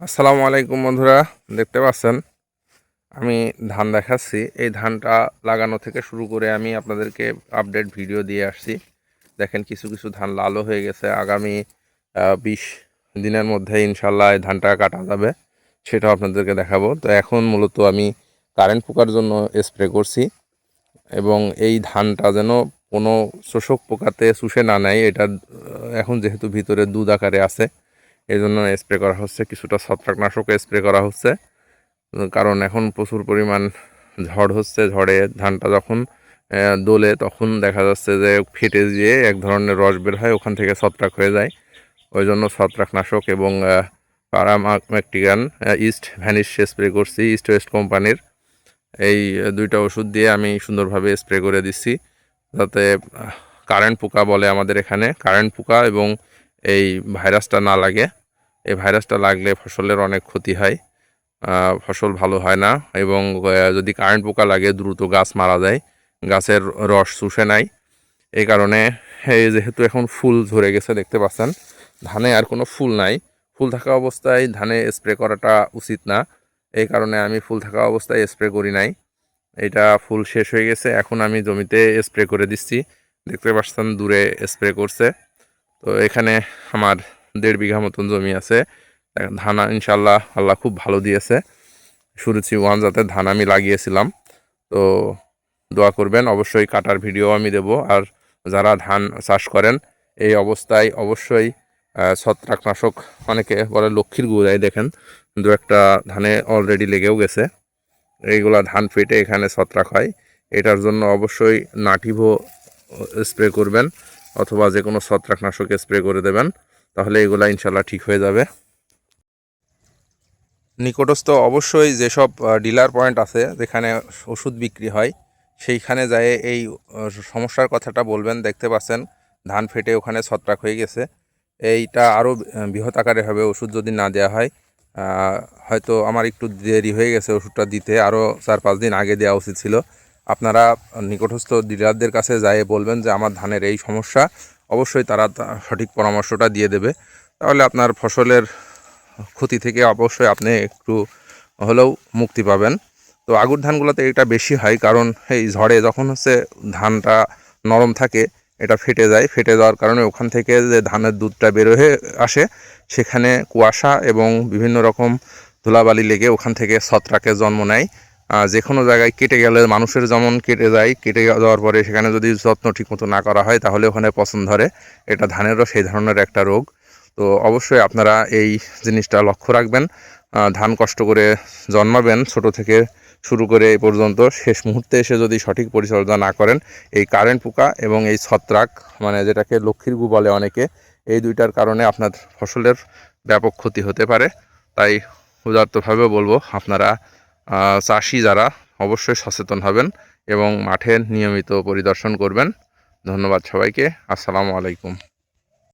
আসসালামু আলাইকুম বন্ধুরা, দেখতে পাচ্ছেন আমি ধান দেখাচ্ছি। এই ধানটা লাগানো থেকে শুরু করে আমি আপনাদেরকে আপডেট ভিডিও দিয়ে আসছি। দেখেন কিছু কিছু ধান লালও হয়ে গেছে। আগামী 20 দিনের মধ্যে ইনশাল্লাহ এই ধানটা কাটা যাবে, সেটাও আপনাদেরকে দেখাবো। তো এখন মূলত আমি কারেন্ট পোকার জন্য স্প্রে করছি, এবং এই ধানটা যেন কোনো শোষক পোকাতে শুষে না নেয়। এটা এখন যেহেতু ভিতরে দুধ আকারে আছে, এই জন্য স্প্রে করা হচ্ছে। কিছুটা ছত্রাকনাশক স্প্রে করা হচ্ছে, কারণ এখন প্রচুর পরিমাণ ঝড় হচ্ছে। ঝড়ে ধানটা যখন দোলে তখন দেখা যাচ্ছে যে ফেটে গিয়ে এক ধরনের রস বের হয়, ওখান থেকে ছত্রাক হয়ে যায়। ওই জন্য ছত্রাকনাশক এবং পারাম্যাকটিকান ইস্ট ভ্যানিশ স্প্রে করছি, ইস্ট ওয়েস্ট কোম্পানির। এই দুইটা ওষুধ দিয়ে আমি সুন্দরভাবে স্প্রে করে দিচ্ছি, যাতে কারেন্ট পোকা বলে আমাদের এখানে, কারেন্ট পোকা এবং এই ভাইরাসটা না লাগে। এই ভাইরাসটা লাগলে ফসলের অনেক ক্ষতি হয়, ফসল ভালো হয় না। এবং যদি কারেন্ট পোকা লাগে দ্রুত গাছ মারা যায়, গাছের রস শুষে নেয়। এই কারণে এই যেহেতু এখন ফুল ঝরে গেছে, দেখতে পাচ্ছেন ধানে আর কোনো ফুল নাই। ফুল থাকা অবস্থায় ধানে স্প্রে করাটা উচিত না, এই কারণে আমি ফুল থাকা অবস্থায় স্প্রে করি নাই। এটা ফুল শেষ হয়ে গেছে, এখন আমি জমিতে স্প্রে করে দিচ্ছি। দেখতে পাচ্ছেন দূরে স্প্রে করছে। তো এখানে আমার 1.5 বিঘা মতন জমি আছে। ধান ইনশাল্লাহ আল্লাহ খুব ভালো দিয়েছে। সুরুচি 1 জাতের ধান আমি লাগিয়েছিলাম। তো দোয়া করবেন, অবশ্যই কাটার ভিডিও আমি দেব। আর যারা ধান চাষ করেন এই অবস্থায় অবশ্যই ছত্রাকনাশক, অনেকে বলে লক্ষ্মীর গুঁড়াই, দেখেন 2-1টা ধানে অলরেডি লেগেও গেছে। এইগুলা ধান ফেটে এখানে ছত্রাক হয়। এটার জন্য অবশ্যই নাটিভো স্প্রে করবেন, অথবা যে কোনো ছত্রাকনাশক স্প্রে করে দেবেন, তাহলে এগুলা ইনশাল্লাহ ঠিক হয়ে যাবে। নিকটস্থ অবশ্যই যেসব ডিলার পয়েন্ট আছে যেখানে ওষুধ বিক্রি হয়, সেইখানে যায় এই সমস্যার কথাটা বলবেন। দেখতে পাচ্ছেন ধান ফেটে ওখানে ছত্রাক হয়ে গেছে। এইটা আরও বৃহৎ আকারে হবে ওষুধ যদি না দেওয়া হয়। হয়তো আমার একটু দেরি হয়ে গেছে ওষুধটা দিতে, আরও 4-5 দিন আগে দেওয়া উচিত ছিল। আপনারা নিকটস্থ ডিলারদের কাছে যায় বলবেন যে আমার ধানের এই সমস্যা, অবশ্যই তারা সঠিক পরামর্শটা দিয়ে দেবে। তাহলে আপনার ফসলের ক্ষতি থেকে অবশ্যই আপনি একটু হলেও মুক্তি পাবেন। তো আগুর ধানগুলোতে এটা বেশি হয়, কারণ এই ঝড়ে যখন ধানটা নরম থাকে, এটা ফেটে যায়। ফেটে যাওয়ার কারণে ওখান থেকে যে ধানের দুধটা বের হয়ে আসে, সেখানে কুয়াশা এবং বিভিন্ন রকম ধুলাবালি লেগে ওখান থেকে ছত্রাকের জন্ম নেয়। যে কোনো জায়গায় কেটে গেলে মানুষের যেমন কেটে যায়, কেটে যাওয়ার পরে সেখানে যদি যত্ন ঠিকমতো না করা হয়, তাহলে ওখানে পচন ধরে। এটা ধানেরও সেই ধরনের একটা রোগ। তো অবশ্যই আপনারা এই জিনিসটা লক্ষ্য রাখবেন। ধান কষ্ট করে জন্মাবেন, ছোট থেকে শুরু করে এই পর্যন্ত শেষ মুহূর্তে এসে যদি সঠিক পরিচর্যা না করেন, এই কারেন্ট পোকা এবং এই ছত্রাক, মানে যেটাকে লক্ষ্মীর গু বলে অনেকে, এই দুইটার কারণে আপনার ফসলের ব্যাপক ক্ষতি হতে পারে। তাই উদারতভাবে বলবো, আপনারা চাষি যারা অবশ্যই সচেতন হবেন এবং মাঠে নিয়মিত পরিদর্শন করবেন। ধন্যবাদ সবাইকে। আসসালামু আলাইকুম।